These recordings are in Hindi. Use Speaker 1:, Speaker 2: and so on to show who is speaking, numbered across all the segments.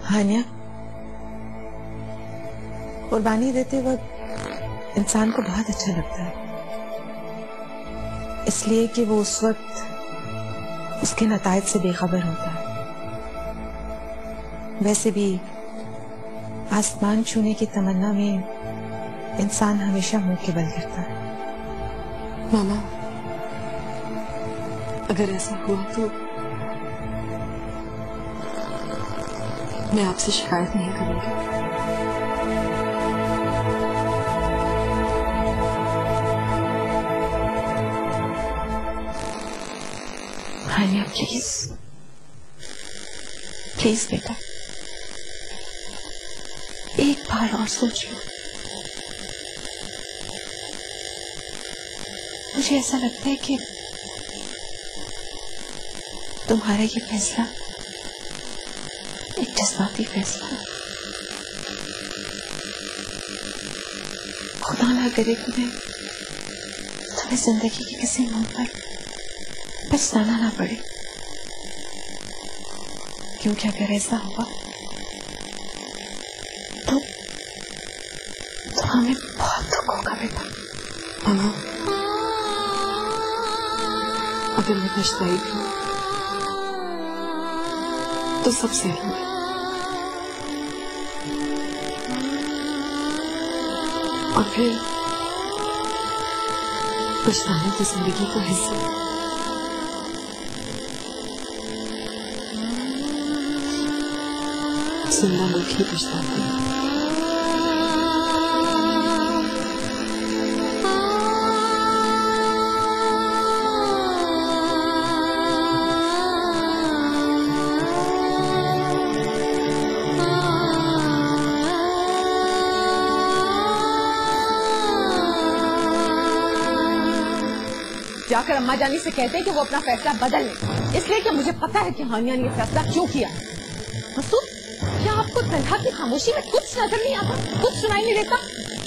Speaker 1: हानिया, कुर्बानी देते वक्त इंसान को बहुत अच्छा लगता है, इसलिए कि वो उस वक्त उसके नतायज से बेखबर होता है। वैसे भी आसमान छूने की तमन्ना में इंसान हमेशा मुंह के बल गिरता है।
Speaker 2: मामा, अगर ऐसा हुआ तो मैं आपसे शिकायत नहीं करूंगी।
Speaker 1: हानिया प्लीज प्लीज बेटा, एक बार और सोच लो। मुझे ऐसा लगता है कि तुम्हारा ये फैसला एक जज्बाती फैसला है। खुदा ना करे तुम्हें जिंदगी के किसी मोड़ पर पछताना ना पड़े, क्योंकि अगर ऐसा हुआ तो हमें बहुत दुख होगा बेटा।
Speaker 2: मामा, अगर मैं पछताई थी तो सब सही है। और फिर पछताना तो जिंदगी का हिस्सा है। जिंदा लोग ही पछताते हैं।
Speaker 3: जाकर अम्मा जानी से कहते हैं कि वो अपना फैसला बदल लें, इसलिए कि मुझे पता है कि हानिया ने ये फैसला क्यों किया। मसूद, क्या आपको तलहा की खामोशी में कुछ नजर नहीं आता, कुछ सुनाई नहीं देता?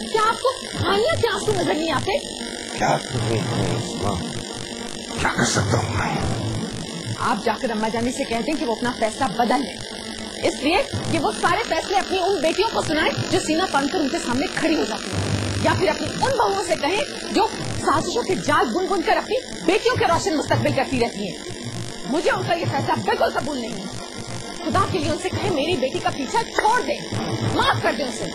Speaker 3: क्या आपको हानिया के आंसू नजर नहीं आते?
Speaker 4: क्या कर सकता हूँ मैं?
Speaker 3: आप जाकर अम्मा जानी से कहते हैं कि वो अपना फैसला बदल लें, इसलिए कि वो सारे फैसले अपनी उन बेटियों को सुनाएं जो सीना तानकर उनके सामने खड़ी हो जाती हैं, या फिर अपनी उन बहुओं से कहें जो साजिशों के जाल बुन बुन कर अपनी बेटियों के रोशन मुस्तकबिल करती रहती हैं। मुझे उनका ये फैसला बिल्कुल कबूल नहीं है। खुदा के लिए उनसे कहें मेरी बेटी का पीछा छोड़ दें, माफ कर दें उसे।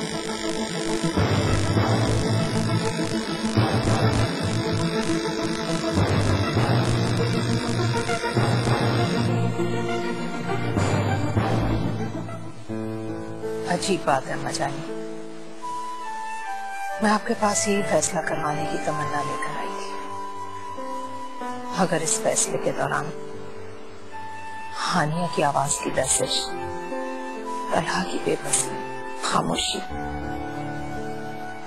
Speaker 5: अजीब बात है मजानी, मैं आपके पास यही फैसला करवाने की तमन्ना लेकर आई थी। अगर इस फैसले के दौरान हानिया की आवाज की लर्जिश, तलहा की बेबसी, खामोशी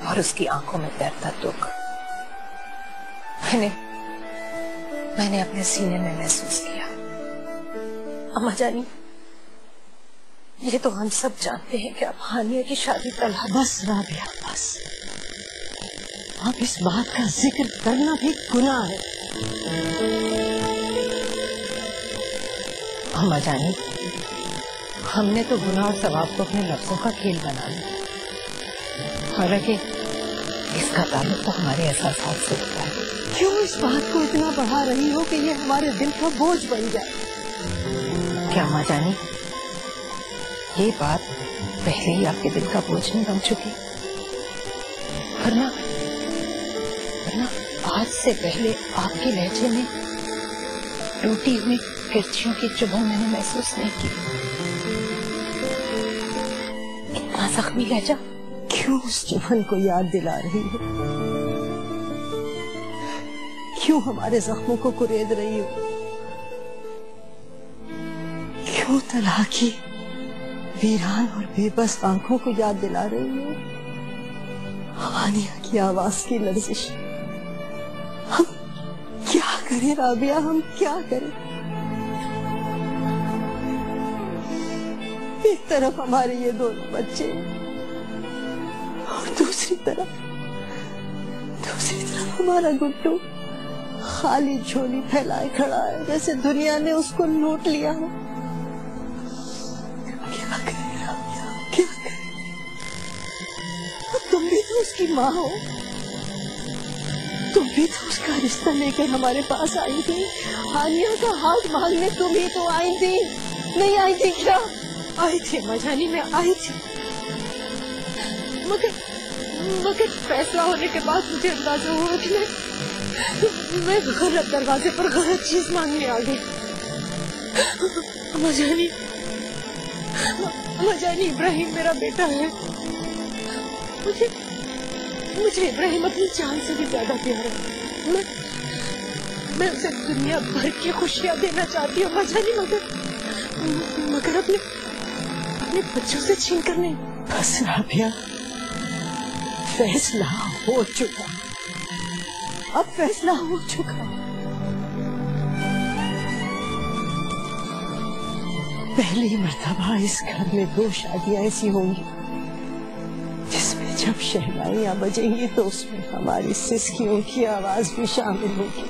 Speaker 5: और उसकी आंखों में तैरता दुख मैंने अपने सीने में महसूस किया। अम्मा जानी, ये तो हम सब जानते हैं कि अब हानिया की शादी तलहा।
Speaker 6: बस राबिया बस, अब इस बात का जिक्र करना भी गुनाह है।
Speaker 5: अम्मा जानी, हमने तो गुनाह और सवाब को अपने लफ्जों का खेल बना लिया, हालांकि इसका ताल्लुक तो हमारे एहसासात से होता है।
Speaker 6: क्यों इस बात को इतना बढ़ा रही हो कि ये हमारे दिल का बोझ बन जाए?
Speaker 5: क्या अम्मा जानी, ये बात पहले ही आपके दिल का बोझ नहीं बन चुकी? वरना आज से पहले आपके लहजे में टूटी हुई किरचियों की चुभन मैंने महसूस नहीं की। इतना जख्मी लहजा
Speaker 6: क्यों उस चुभन को याद दिला रही हो? क्यों हमारे जख्मों को कुरेद रही हो? क्यों तलहा की वीरान और बेबस आंखों को याद दिला रही हो? हानिया की आवाज की लर्जिश। हम क्या करें राबिया, हम क्या करें? एक तरफ हमारे ये दोनों बच्चे और दूसरी तरफ हमारा गुड्डू खाली झोली फैलाए खड़ा है, जैसे दुनिया ने उसको लूट लिया हो। क्या करें उसकी माँ हो, तुम भी तो उसका रिश्ता लेकर हमारे पास आई थी। हानिया का हाथ मांगने तुम ही तो आई थी, नहीं आई थी क्या?
Speaker 5: आई थी अम्मा जानी, मैं आई थी, मगर फैसला होने के बाद मुझे अंदाजा हुआ कि मैं गलत दरवाजे पर गलत चीज मांगने आ गई। अम्मा जानी, इब्राहिम मेरा बेटा है। मुझे इब्राहिम अपनी जान से भी ज्यादा प्यारा है। मैं उसे दुनिया भर की खुशियां देना चाहती हूँ अम्मा जानी, मगर अपने बच्चों से छीन कर नहीं।
Speaker 6: बस राबिया, फैसला हो चुका, अब फैसला हो चुका। पहली मर्तबा इस घर में 2 शादियां ऐसी होंगी जिसमें जब शहनाइयां बजेंगी तो उसमें हमारी सिसकियों की आवाज भी शामिल होगी।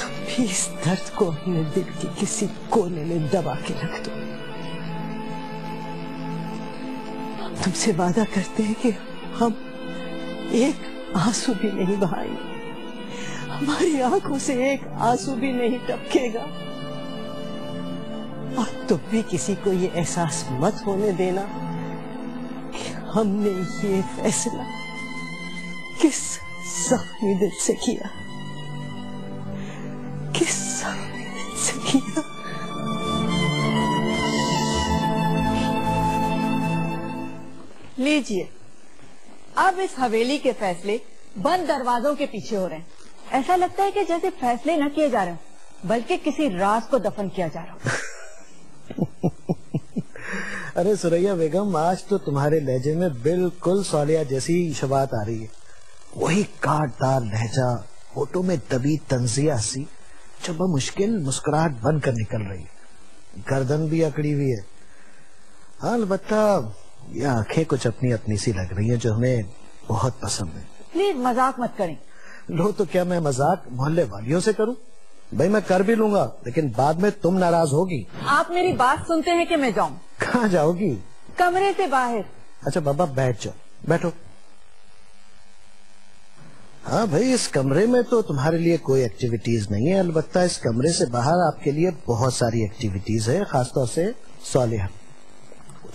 Speaker 6: तुम भी इस दर्द को अपने दिल के किसी कोने में दबा के रख दो। हम तुमसे वादा करते हैं कि हम एक आंसू भी नहीं बहाएंगे, हमारी आंखों से एक आंसू भी नहीं टपकेगा। और तुम भी किसी को ये एहसास मत होने देना कि हमने ये फैसला किस जख्मी दिल से किया, किस जख्मी दिल से किया।
Speaker 7: लीजिए, अब इस हवेली के फैसले बंद दरवाजों के पीछे हो रहे हैं। ऐसा लगता है कि जैसे फैसले न किए जा रहे हैं बल्कि किसी राज को दफन किया जा रहा है।
Speaker 8: अरे सुरैया बेगम, आज तो तुम्हारे लहजे में बिल्कुल सौलिया जैसी शबात आ रही है। वही काटदार लहजा, होठों में दबी तंजिया सी जो बमुश्किल मुस्कुराहट बन कर निकल रही है। गर्दन भी अकड़ी हुई है। हाँ, अलबत्ता ये आंखें कुछ अपनी अपनी सी लग रही हैं जो हमें बहुत पसंद है।
Speaker 7: प्लीज मजाक मत करें।
Speaker 8: लो, तो क्या मैं मजाक मोहल्ले वालियों से करूं? भाई मैं कर भी लूंगा, लेकिन बाद में तुम नाराज होगी।
Speaker 7: आप मेरी बात सुनते हैं कि मैं जाऊं?
Speaker 8: कहाँ जाओगी?
Speaker 7: कमरे से बाहर।
Speaker 8: अच्छा बाबा, बैठ जाओ, बैठो। हाँ भाई, इस कमरे में तो तुम्हारे लिए कोई एक्टिविटीज नहीं है, अलबत्ता इस कमरे से बाहर आपके लिए बहुत सारी एक्टिविटीज है, खासतौर से सालिहा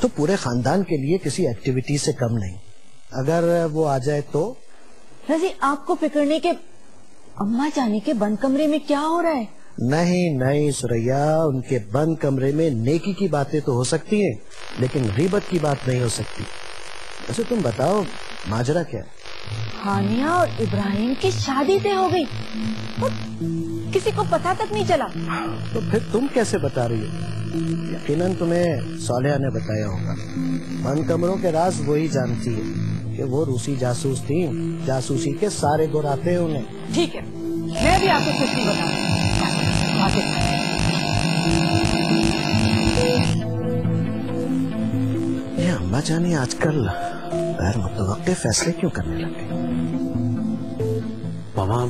Speaker 8: तो पूरे खानदान के लिए किसी एक्टिविटी से कम नहीं। अगर वो आ जाए तो
Speaker 7: रजी, आपको फिक्र नहीं कि अम्मा जानी के बंद कमरे में क्या हो रहा है?
Speaker 8: नहीं नहीं सुरैया, उनके बंद कमरे में नेकी की बातें तो हो सकती हैं, लेकिन गीबत की बात नहीं हो सकती। वैसे तुम बताओ, माजरा क्या है?
Speaker 7: हानिया और इब्राहिम की शादी तय हो गई और किसी को पता तक नहीं चला।
Speaker 8: तो फिर तुम कैसे बता रही हो? यकीनन तुम्हें सालिहा ने बताया होगा। बंद कमरों के राज वही जानती है कि वो रूसी जासूस थी, जासूसी के सारे गुण आते हैं उन्हें।
Speaker 7: ठीक है, मैं भी आपको कुछ नहीं बताऊंगा।
Speaker 8: ये अम्मा जानी आजकल गैर मुतवक्के फैसले क्यों करने लगे?
Speaker 9: मामा,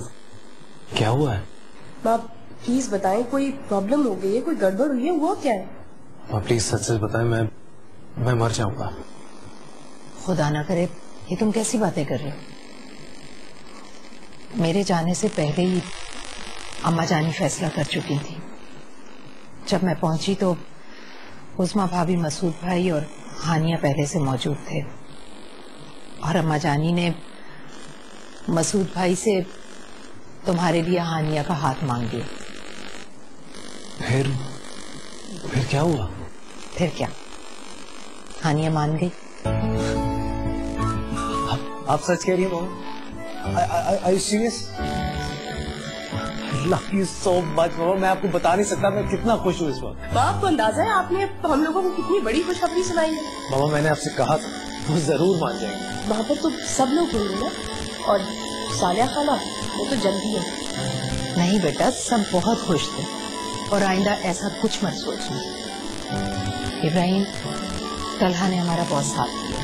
Speaker 9: क्या हुआ है?
Speaker 10: आप प्लीज बताएं, कोई प्रॉब्लम हो गई है, कोई गड़बड़ हुई है, वो क्या है?
Speaker 9: आप प्लीज सच सच बताएं, मैं मर जाऊंगा।
Speaker 5: खुदा ना करे, ये तुम कैसी बातें कर रहे हो? मेरे जाने से पहले ही अम्मा जानी फैसला कर चुकी थी। जब मैं पहुंची तो उस्मा भाभी, मसूद भाई और हानिया पहले से मौजूद थे और अम्मा जानी ने मसूद भाई से तुम्हारे लिए हानिया का हाथ मांग लिया।
Speaker 9: फिर क्या हुआ?
Speaker 5: फिर क्या, हानिया मान गई।
Speaker 9: आप सच कह रही हो मामा? Are you serious? I love you so much मामा, मैं आपको बता नहीं सकता मैं कितना खुश हूँ इस वक्त।
Speaker 10: आपको अंदाजा है आपने हम लोगों को कितनी बड़ी खुशखबरी सुनाई है?
Speaker 9: मामा, मैंने आपसे कहा था वो जरूर मान जाएंगे।
Speaker 10: वहाँ पर तो सब लोग होंगे ना, और सालिया खाला वो तो जल्दी है।
Speaker 5: नहीं बेटा, सब बहुत खुश थे और आइंदा ऐसा कुछ मत सोचना। इब्राहिम, तलहा ने हमारा बहुत साथ दिया।